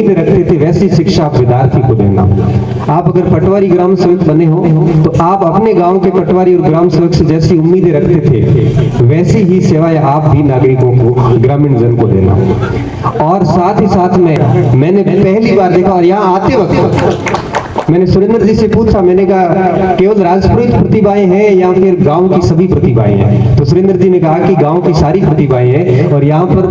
उम्मीद रखते थे वैसी शिक्षा आप विद्यार्थी को देना। आप अगर पटवारी ग्राम सेवक बने हो तो आप अपने गांव के पटवारी और ग्राम सेवक से जैसी उम्मीदें रखते थे वैसी ही सेवाएं आप भी नागरिकों को, ग्रामीण जन को देना। और साथ ही साथ में मैंने पहली बार देखा, और यहाँ आते वक्त मैंने सुरेंद्र जी से पूछा, मैंने कहा केवल राजपुरोहित प्रतिभाएं हैं या फिर गांव की सभी प्रतिभाएं हैं? तो सुरेंद्र जी ने कहा कि गांव की सारी प्रतिभाएं हैं, और यहाँ पर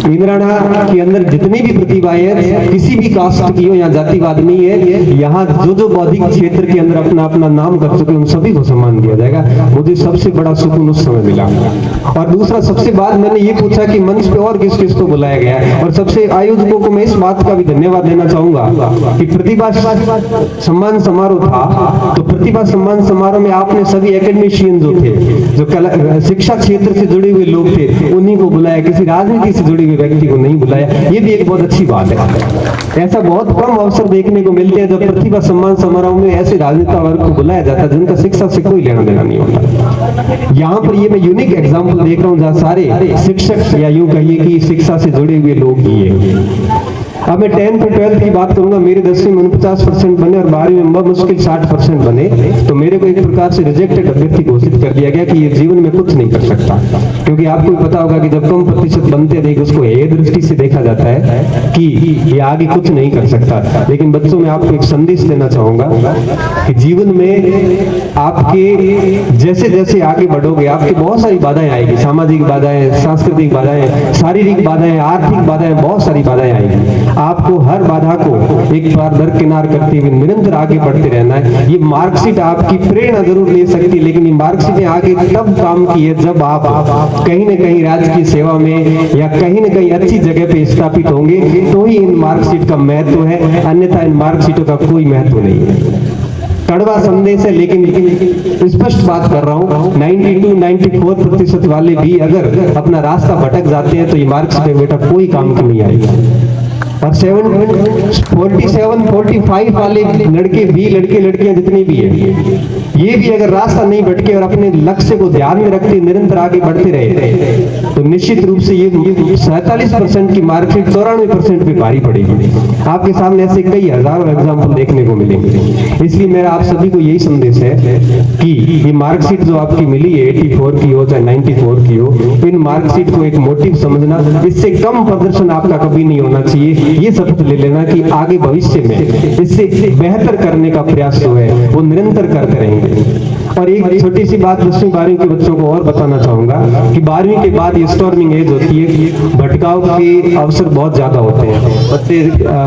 इंद्राना के अंदर जितनी भी प्रतिभाएं हैं, किसी भी कास्ट की हो, यहाँ जातिवाद नहीं है। यहाँ जो बौद्धिक क्षेत्र के अंदर अपना अपना नाम कर चुके उन सभी को सम्मान दिया जाएगा। मुझे सबसे बड़ा सुकून उस समय मिला। और दूसरा सबसे बाद मैंने ये पूछा कि मंच पे और किस किस को बुलाया गया, और सबसे आयोजकों को मैं इस बात का भी धन्यवाद देना चाहूंगा कि प्रतिभा सम्मान समारोह था, तो प्रतिभा सम्मान समारोह में आपने सभी एकेडमिशियन जो थे, जो कला शिक्षा क्षेत्र से जुड़े हुए लोग थे, उन्हीं को बुलाया, किसी राजनीति से जुड़े हुए व्यक्ति को नहीं बुलाया। ये भी एक बहुत अच्छी बात है। ऐसा बहुत कम अवसर देखने को मिलते हैं जब प्रतिभा सम्मान समारोह में ऐसे राजनेता वर्ग को बुलाया जाता है जिनका शिक्षा से कोई लेना देना नहीं होता। यहाँ पर ये मैं यूनिक एग्जाम्पल देख रहा हूँ जहाँ सारे शिक्षक या यूं कहिए कि शिक्षा से जुड़े हुए लोग ही है। अब मैं 10th और 12th की बात करूंगा। मेरे 10वीं में 49% बने और 12वीं में मुश्किल 60% बने, तो मेरे को एक प्रकार से रिजेक्टेड अभ्यर्थी घोषित कर दिया गया कि ये जीवन में कुछ नहीं कर सकता। क्योंकि आपको भी पता होगा कि जब कम प्रतिशत बनते हैं उसको ये दृष्टि से देखा जाता है कि ये आगे कुछ नहीं कर सकता। लेकिन बच्चों में आपको एक संदेश देना चाहूंगा कि जीवन में आपके जैसे जैसे आगे बढ़ोगे आपकी बहुत सारी बाधाएं आएगी, सामाजिक बाधाएं, सांस्कृतिक बाधाएं, शारीरिक बाधाएं, आर्थिक बाधाएं, बहुत सारी बाधाएं आएगी। आपको हर बाधा को एक बार दरकिनार करते हुए निरंतर आगे बढ़ते रहना है। ये मार्कशीट आपकी प्रेरणा जरूर ले सकती है, लेकिन ये मार्कशीटें आगे तब काम की है जब आप कहीं न कहीं राज्य की सेवा में या कहीं न कहीं अच्छी जगह पे स्थापित होंगे, तो ही इन मार्कशीट का महत्व है, अन्यथा इन मार्कशीटों का कोई महत्व नहीं है। कड़वा संदेश है लेकिन स्पष्ट बात कर रहा हूँ, 92-94% वाले भी अगर अपना रास्ता भटक जाते हैं तो ये मार्कशीट बेटा कोई काम की नहीं आएगी। और 47-45 वाले लड़के भी, लड़के लड़कियां जितनी भी है, ये भी अगर रास्ता नहीं भटके और अपने लक्ष्य को ध्यान में रखते निरंतर आगे बढ़ते रहे तो निश्चित रूप से ये 47% की मार्कशीट 94% पे भारी पड़ेगी। आपके सामने ऐसे कई हजारों एग्जाम्पल देखने को मिलेंगे। इसलिए मेरा आप सभी को यही संदेश है कि ये मार्कशीट जो आपकी मिली है 84 की हो चाहे 94 की हो, इन मार्कशीट को एक मोटिव समझना, इससे कम प्रदर्शन आपका कभी नहीं होना चाहिए। ये शपथ ले लेना कि आगे भविष्य में इससे बेहतर करने का प्रयास जो है वो निरंतर करते रहेंगे। और एक छोटी सी बात 10वीं 12वीं के बच्चों को और बताना चाहूंगा कि 12वीं के बाद ये स्टॉर्मिंग एज होती है, भटकाव के अवसर बहुत ज्यादा होते हैं। बच्चे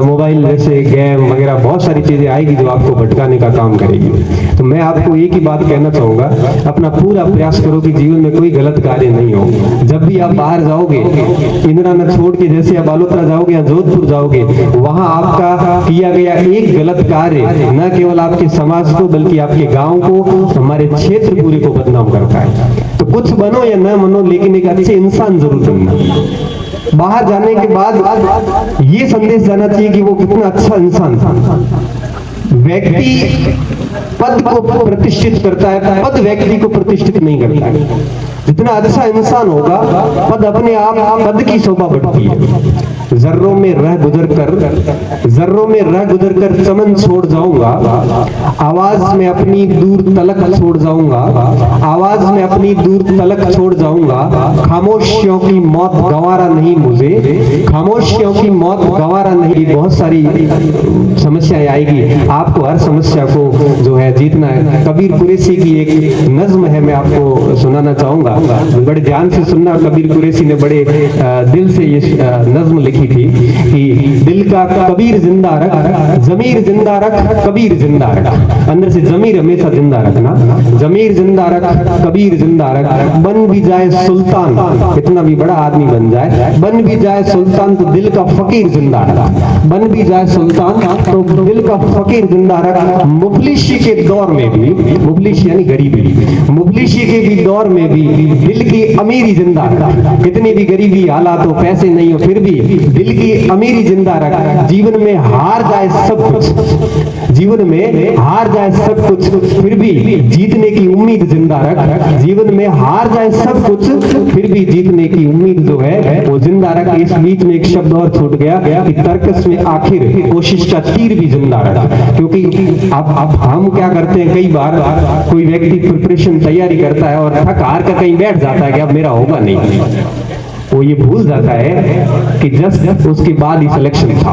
मोबाइल जैसे गेम वगैरह बहुत सारी चीजें आएगी जो आपको भटकाने का काम करेगी। तो मैं आपको एक ही बात कहना चाहूंगा, अपना पूरा प्रयास करो कि जीवन में कोई गलत कार्य नहीं हो। जब भी आप बाहर जाओगे, इंदिरानगर छोड़ के जैसे आप बालोतरा जाओगे या जोधपुर जाओगे, वहां आपका किया गया एक गलत कार्य न केवल आपके समाज को बल्कि आपके गांव को, हमारे क्षेत्र पूरे को बदनाम करता है। तो कुछ बनो या न बनो, लेकिन एक अच्छे इंसान जरूर बनना। बाहर जाने के बाद ये संदेश जाना चाहिए कि वो कितना अच्छा इंसान था। व्यक्ति पद को प्रतिष्ठित करता है, पद व्यक्ति को प्रतिष्ठित नहीं करता है। जितना अच्छा इंसान होगा पद अपने आप पद की शोभा बढ़ती है। जर्रों में रह गुजर कर चमन छोड़ जाऊंगा, आवाज में अपनी दूर तलक छोड़ जाऊंगा, आवाज में अपनी दूर तलक छोड़ जाऊंगा। खामोशियों की मौत गंवारा नहीं मुझे, खामोशियों की मौत गंवारा नहीं। बहुत सारी समस्याएं आएगी, आपको हर समस्या को जो है जीतना है। कबीर कुरैशी की एक नज्म है, मैं आपको सुनाना चाहूंगा, बड़े ध्यान से सुनना। कबीर कुरैशी ने बड़े दिल से ये नज्म लिखी थी कि दिल का कबीर जिंदा रख, जमीर जिंदा रख, कबीर जिंदा रख। अंदर से जमीर हमेशा जिंदा रखना, जमीर जिंदा रख, कबीर जिंदा रख। बन भी जाए सुल्तान, इतना भी बड़ा आदमी बन जाए, बन भी जाए सुल्तान तो दिल का फकीर जिंदा रख, बन भी जाए सुल्तान तो दिल का फकीर जिंदा रख। मुफलिसी के दौर में भी, मुफलिसी यानी गरीबी, मुफलिसी के भी दौर में भी दिल की अमीरी जिंदा रख। कितनी भी गरीबी हालात हो, पैसे नहीं हो, फिर भी दिल की अमीरी जिंदा रख, जीवन में हार जाए सब कुछ, जीवन में हार जाए सब कुछ फिर भी जीतने की उम्मीद जिंदा रख, जीवन में हार जाए सब कुछ फिर भी जीतने की उम्मीद जो है वो जिंदा रख। इस बीच में एक शब्द और छूट गया कि तर्कस में आखिर कोशिश का तीर भी जिंदा रख, क्योंकि अब हम क्या करते हैं, कई बार कोई व्यक्ति प्रिपरेशन तैयारी करता है और थक हार कर कहीं बैठ जाता है कि अब मेरा होगा नहीं, वो ये भूल जाता है कि जस्ट उसके बाद ही सिलेक्शन था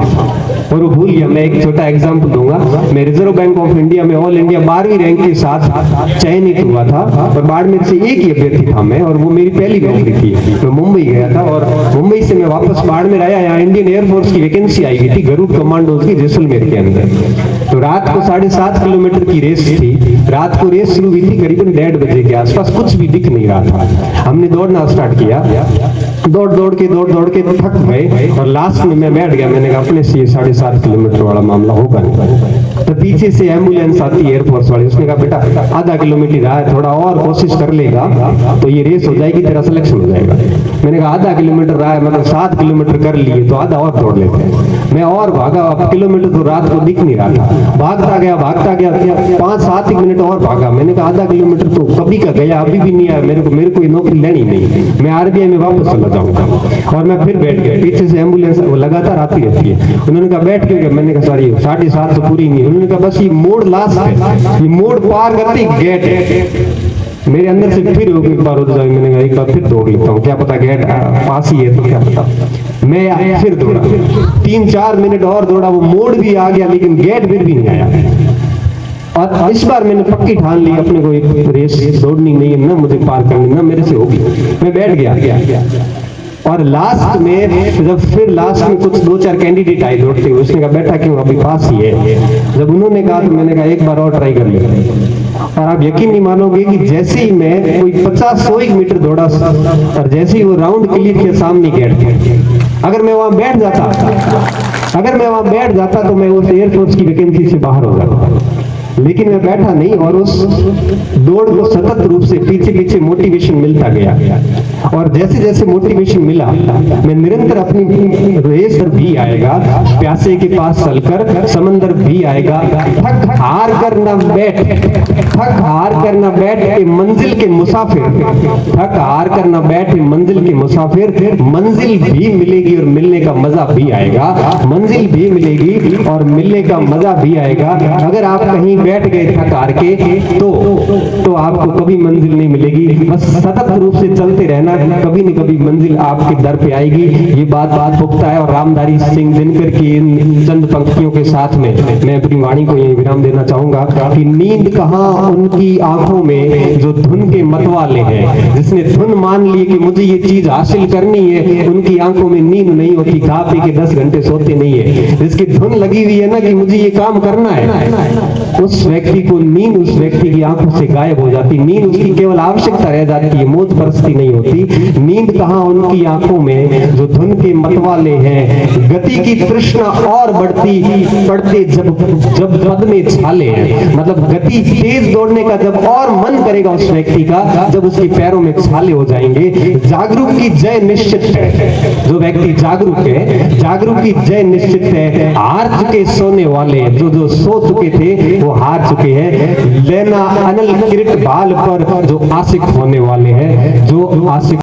और वो भूल गया। मैं एक छोटा एग्जांपल दूंगा। मैं रिजर्व बैंक ऑफ इंडिया में ऑल इंडिया 12वीं रैंक के साथ चयनित हुआ था और बाड़मेर से एक ही अभ्यर्थी था मैं, और वो मेरी पहली नौकरी थी। मैं मुंबई गया था और मुंबई से मैं वापस बाड़मेर आया। यहाँ इंडियन एयरफोर्स की वैकेंसी आई हुई थी गरुड़ कमांडोज की जैसलमेर के अंदर। तो रात को 7.5 किलोमीटर की रेस थी। रात को रेस शुरू हुई थी करीबन 1:30 बजे के आसपास, कुछ भी दिख नहीं रहा था। हमने दौड़ना स्टार्ट किया, दौड़ दौड़ के थक गए और लास्ट में मैं बैठ गया। मैंने कहा अपने से 7.5 किलोमीटर वाला मामला होगा नहीं। तो पीछे से एम्बुलेंस आती है एयरफोर्स वाली, उसने कहा बेटा आधा किलोमीटर रहा है, थोड़ा और कोशिश कर लेगा तो ये रेस हो जाएगी, तेरा सिलेक्शन हो जाएगा। मैंने कहा आधा किलोमीटर रहा है, मतलब 7 किलोमीटर कर लिए तो आधा और दौड़ लेते हैं। मैं और भागा, अब किलोमीटर तो रात को दिख नहीं रहा था, भागता गया 5-7 मिनट और भागा। मैंने कहा आधा किलोमीटर तो कभी का गया, अभी भी नहीं आया, मेरे को ये नौकरी लेनी नहीं, मैं आरबीआई में वापस चला जाऊंगा। और मैं फिर बैठ गया, पीछे से एम्बुलेंस वो लगातार आती रहती है। उन्होंने कहा बैठ क्यों गया? मैंने कहा सर ये 7.5 तो पूरी नहीं। उन्होंने कहा बस ये मोड़ लास्ट है, ये मोड़ पार करते गेट है। मेरे अंदर से फिर एक बार उठ जाए, मैंने कहा एक बार फिर दौड़ लेता हूँ, क्या पता गेट पास ही है तो क्या पता। मैं फिर दौड़ा, 3-4 मिनट और दौड़ा, वो मोड़ भी आ गया लेकिन गेट फिर भी नहीं आया। और इस बार मैंने पक्की ठान ली अपने को एक रेस दौड़नी नहीं है, ना मुझे पार करनी, ना मेरे से होगी। मैं बैठ गया और लास्ट में जब फिर लास्ट में कुछ 2-4 कैंडिडेट आए दौड़ते हुए, उसने कहा बैठा क्यों, अभी पास ही है। जब उन्होंने कहा तो मैंने कहा एक बार और ट्राई कर लेते हैं। और आप यकीन नहीं मानोगे कि जैसे ही मैं कोई 50-100 मीटर दौड़ा और जैसे ही वो राउंड क्लियर के सामने गेट थे, अगर मैं वहां बैठ जाता तो मैं उस एयरफोर्स की वैकेंसी से बाहर हो जाता। लेकिन मैं बैठा नहीं और उस दौड़ को सतत रूप से पीछे मोटिवेशन मिलता गया। और जैसे जैसे मोटिवेशन मिला, मैं निरंतर अपनी रेस भी आएगा, प्यासे के पास चलकर समंदर भी आएगा, थक हार कर न बैठ के मंजिल के मुसाफिर, थक हार कर न बैठ मंजिल के मुसाफिर, मंजिल भी मिलेगी और मिलने का मजा भी आएगा, मंजिल भी मिलेगी और मिलने का मजा भी आएगा। अगर आप कहीं बैठ गए थक हार के तो आपको कभी मंजिल नहीं मिलेगी। बस सतत रूप से चलते रहना, कभी न कभी मंजिल आपके दर पे आएगी। ये बात पुख्ता है। और रामधारी सिंह दिनकर की इन चंद पंक्तियों के साथ में मैं अपनी वाणी को यही विराम देना चाहूंगा कि नींद कहां उनकी आंखों में जो धुन के मतवाले हैं। जिसने धुन मान ली कि मुझे ये चीज हासिल करनी है, उनकी आंखों में नींद नहीं होती, खा पी के 10 घंटे सोते नहीं है। जिसकी धुन लगी हुई है ना कि मुझे ये काम करना है, उस व्यक्ति को नींद उस व्यक्ति की आंखों से गायब हो जाती। नींद उसकी केवल आवश्यकता रह जाती है, मौज परस्ती नहीं होती। नींद कहां उनकी आंखों में जो धुन के मतवाले हैं। गति की तृष्णा और बढ़ते जब पद में छाले हैं, मतलब गति तेज दौड़ने का जब और मन करेगा उस व्यक्ति का, जब उसके पैरों में छाले हो जाएंगे। जागरूक की जय निश्चित है। जो व्यक्ति जागरूक है, जागरूक की जय निश्चित है। हार चुके सोने वाले, जो सो चुके थे वो हार चुके हैं। लेना अनल किरीट बाल पर जो आशिक होने वाले हैं, जो आशिक